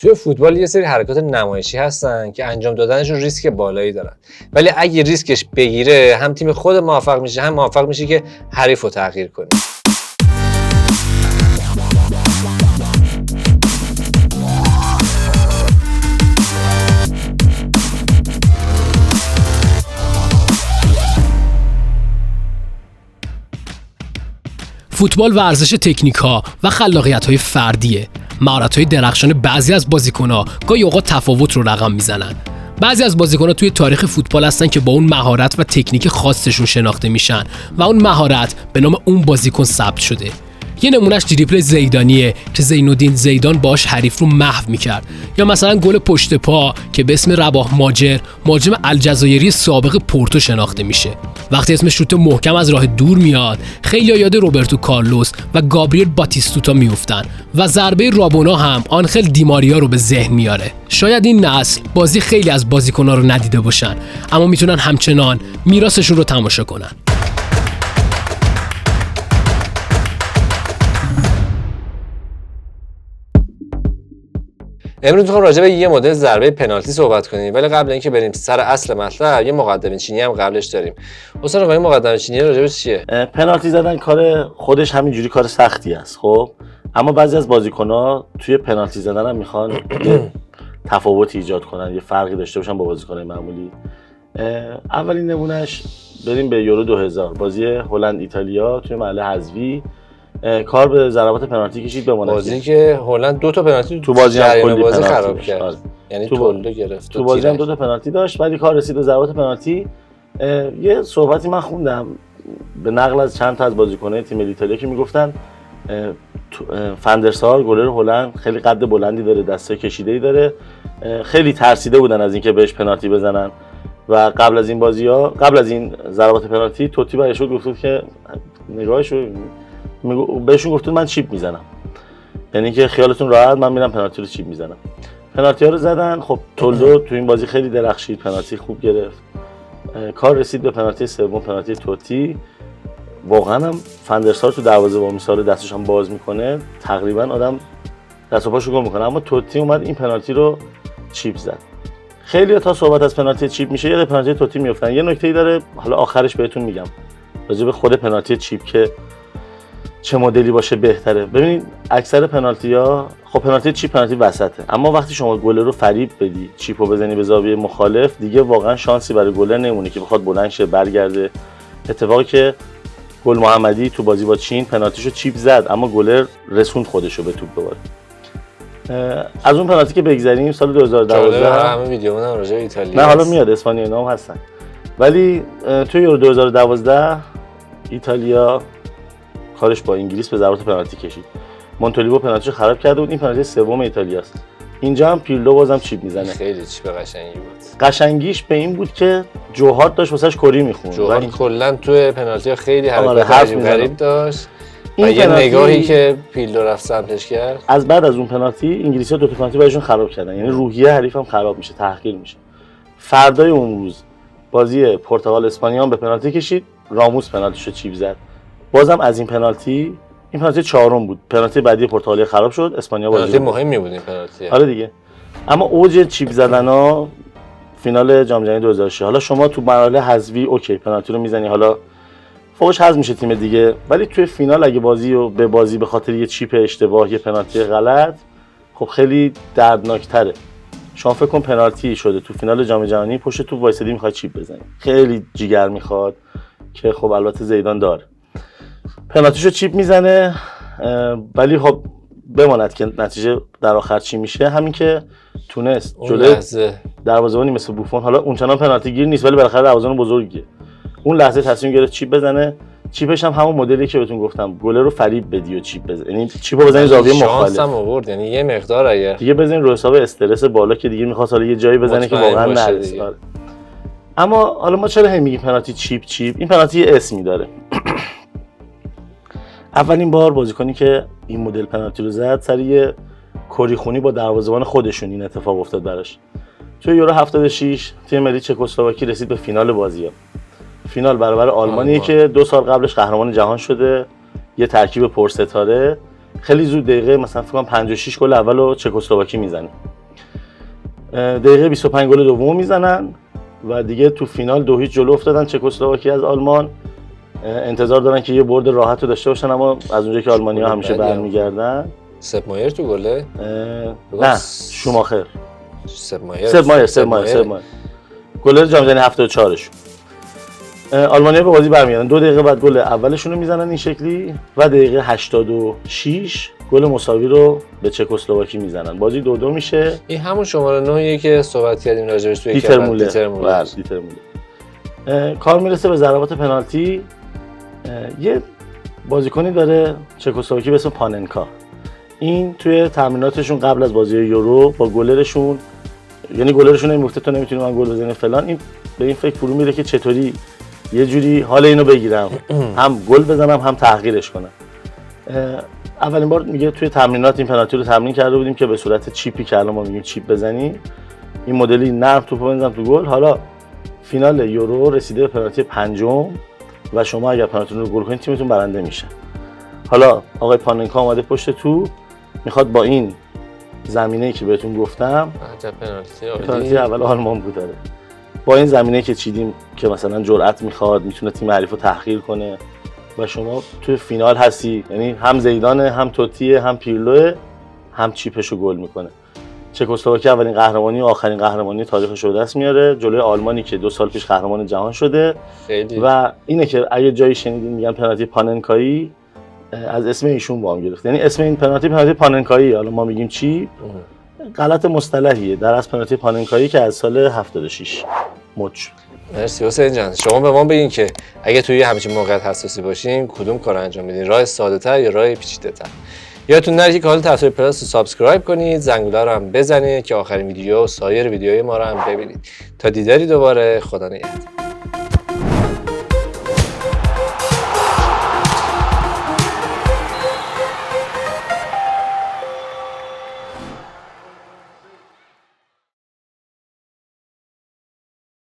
توی فوتبال یه سری حرکات نمایشی هستن که انجام دادنشون ریسک بالایی دارن، ولی اگه ریسکش بگیره هم تیم خود موفق میشه، هم موفق میشه که حریف رو تغییر کنه. فوتبال ورزش تکنیک‌ها و خلاقیت‌های فردیه. مهارت‌های درخشان بعضی از بازیکن‌ها گاهی اوقات تفاوت رو رقم میزنن. بعضی از بازیکن‌ها توی تاریخ فوتبال هستن که با اون مهارت و تکنیک خاصشون شناخته میشن و اون مهارت به نام اون بازیکن ثبت شده. یه نمونهش دریبل زیدانیه که زینالدین زیدان باش حریف رو محو میکرد، یا مثلا گل پشت پا که به اسم رباح مهاجم الجزایری سابق پورتو شناخته میشه. وقتی اسم شوت محکم از راه دور میاد، خیلی یاد روبرتو کارلوس و گابریل باتیستوتا میافتن و ضربه رابونا هم آنخل دیماریا رو به ذهن میاره. شاید این نسل بازی خیلی از بازیکن‌ها رو ندیده باشن، اما میتونن همچنان میراثشون رو تماشا کنن. امروز می‌خوام راجع به یه مدل ضربه پنالتی صحبت کنیم، ولی قبل اینکه بریم سر اصل مطلب یه مقدمه چینی هم قبلش داریم. حسین آقا این مقدمه چینی راجع به چیه؟ پنالتی زدن کار خودش همینجوری کار سختی است، خب اما بعضی از بازیکن‌ها توی پنالتی زدن هم میخوان تفاوت ایجاد کنن، یه فرقی داشته باشن با بازیکن‌های معمولی. اولین نمونهش بریم به یورو 2000 بازی هلند ایتالیا توی محل حذفی، کار به ضربات پنالتی کشید به مناسب بازی که هلند 2 تا پنالتی تو بازی هم کلی بازی پنالتی خراب داشت. کرد. یعنی تولدو گرفت. تو بازی هم 2 تا پنالتی داشت، ولی کار رسید به ضربات پنالتی. یه صحبتی من خوندم به نقل از چند تا از بازیکن‌های تیم ایتالیا که میگفتن فندرسار گلر هلند خیلی قد بلندی داره، دسته کشیده‌ای داره، خیلی ترسیده بودن از اینکه بهش پنالتی بزنن و قبل از این ضربات پنالتی توتی برایش گفت که نگاهشو بهشون گفتون من چیپ میزنم، یعنی که خیالتون راحت من میرم پنالتی رو چیپ میزنم. پنالتی ها رو زدن. خب تولدو تو این بازی خیلی درخشید، پنالتی خوب گرفت، کار رسید به پنالتی سوم، پنالتی توتی. واقعا هم فندرسار تو دروازه با مثال دستش هم باز میکنه، تقریبا آدم دست و پاشو گم میکنه، اما توتی اومد این پنالتی رو چیپ زد. خیلی تا صحبت از پنالتی چیپ میشه یاد پنالتی توتی میافتن. یه نکته‌ای داره حالا آخرش بهتون میگم راجع به خود پنالتی چیپ که چه مدلی باشه بهتره. ببینید اکثر پنالتی‌ها خب پنالتی چیپ پنالتی وسطه، اما وقتی شما گلر رو فریب بدی چیپو بزنی به زاویه مخالف، دیگه واقعا شانسی برای گلر نمونه که بخواد بلند شه برگرده. اتفاقی که گل محمدی تو بازی با چین پنالتیشو چیپ زد، اما گلر رسوند خودشو به توپ دوباره. از اون پنالتی که بگذریم سال 2012 همه ویدیومون راجع به ایتالیا نه حالا میاد اسپانیا اینا هم هستن، ولی توی یورو 2012 ایتالیا کارش با انگلیس به ضربات پنالتی کشید. مونتولیو پنالتیشو خراب کرده بود، این پنالتی سوم ایتالیاست. اینجا هم پیرلو بازم چیپ میزنه. خیلی چیپ قشنگی بود. قشنگیش به این بود که جوهارد داشت واسش کری میخوند. جوهارد کلا تو پنالتی خیلی حرکت غریب داشت. و یه نگاهی که پیرلو رفت سمتش کرد. از بعد از اون پنالتی انگلیسی‌ها 2 تا پنالتی براشون خراب کردن، یعنی روحیه حریف هم خراب میشه، تحقیر میشه. فردای اون روز بازی پرتغال اسپانیا هم به پنالتی کشید، راموس پنالتیشو چیپ زد. بازم از این پنالتی چهارم بود. پنالتی بعدی پرتغال خراب شد، اسپانیا بازی پنالتی مهمی بود این پنالتی. آره دیگه. اما اوج چیپ زدن‌ها فینال جام جهانی 2006. حالا شما تو مرحله حذفی اوکی پنالتی رو میزنی، حالا فوقش حذف میشه تیم دیگه، ولی توی فینال اگه بازی به خاطر یه چیپ اشتباه، یه پنالتی غلط، خب خیلی دردناکتره. شما فکر کن پنالتی شده تو فینال جام جهانی، پشت توپ وایسادی میخواد چیپ بزنی، خیلی جیگر میخواد که خب البته زیدان داره. پنالتیشو چیپ میزنه، ولی خب بماند که نتیجه در آخر چی میشه. همین که تونست جلوی دروازه‌بانی مثل بوفون، حالا اونچنان پنالتی گیر نیست ولی بالاخره دروازه‌بان بزرگیه، اون لحظه تصمیم گرفت چیپ بزنه. چیپش هم همون مدلی که بهتون گفتم، گلر رو فریب بدی و چیپ بزنی، یعنی چیپو بزنی زاویه مخالف. شانس هم آورد، یعنی یه مقدار اگه دیگه بزنی رو حساب استرس بالا که دیگه می‌خواد حالا یه جایی بزنه که واقعا نرسه. اما حالا ما چرا هم میگیم پنالتی چیپ؟ این پنالتی اسمی داره. اولین بار بازیکنی که این مدل پنالتی رو زد سری کریخونی با دروازه‌بان خودشون این اتفاق افتاد براش. توی یورو 76 تیم ملی چکسلواکی رسید به فینال بازی‌ها. فینال برابر آلمانی که 2 سال قبلش قهرمان جهان شده، یه ترکیب پرستاره. خیلی زود دقیقه مثلا فکر کنم 56 گل اولو چکسلواکی میزنه. دقیقه 25 گل دوم میزنن و دیگه تو فینال 2-0 جلو افتادن چکسلواکی از آلمان. انتظار دارن که یه برد راحت رو داشته باشن، اما از اونجایی که آلمانی‌ها همیشه برمیگردن. سپ مایر تو گله؟ نه، شوماخر. سپ مایر. گلر جام جهانی 74 شون. آلمانی‌ها به بازی برمیگردن. 2 دقیقه بعد گل اولشون رو میزنن این شکلی و دقیقه 86 گل مساوی رو به چکسلواکی میزنن. بازی 2-2 میشه. این همون شماره 9 که صحبت کردیم راجعش توی دیتر مولر. کار میرسه به ضربات پنالتی. یه بازیکنی داره چکسلواکی به اسم پاننکا. این توی تمریناتشون قبل از بازی یورو با گلرشون، یعنی گلرشون میگفته تو نمیتونی من گل بزنی فلان، این به این فکر فرو میره که چطوری یه جوری حال اینو بگیرم، هم گل بزنم هم تحقیرش کنم. اولین بار میگه توی تمرینات این پنالتی رو تمرین کرده بودیم که به صورت چیپی که الان ما میگیم چیپ بزنی، این مدلی نرم توپو بزنم تو گل. حالا فینال یورو رسیده به پنالتی پنجم و شما اگر پنالتی رو گل کنید تیمتون برنده میشه. حالا آقای پاننکا اومده پشت تو، میخواد با این زمینه‌ای که بهتون گفتم، پنالتی اول آلمان بود داره، با این زمینه‌ای که چیدیم که مثلا جرأت میخواد، میتونه تیم حریف رو تحقیر کنه و شما توی فینال هستی، یعنی هم زیدانه، هم توتیه، هم پیرلوه، هم چیپشو گل میکنه. چکسلواکی اولین قهرمانی و آخرین قهرمانی تاریخش رو دست میاره جلوی آلمانی که 2 سال پیش قهرمان جهان شده. خیلی. و اینه که اگه جایی شنیدین میگن پنالتی پاننکایی، از اسم ایشون با هم گرفت، یعنی اسم این پنالتی پاننکایی، حالا ما میگیم چی، غلط مصطلحیه، در از پنالتی پاننکایی که از سال 76 مچ. مرسی حسین جان. شما به ما بگین که اگه توی همچین موقعیت حساسی باشین کدوم کار انجام میدین، راه ساده تر یا راه پیچیده تر؟ یادتون نره که کانال تفسیر پلاس رو سابسکرایب کنید، زنگوله رو هم بزنید که آخرین ویدیو و سایر ویدیوهای ما رو هم ببینید. تا دیداری دوباره، خدا نگهدار.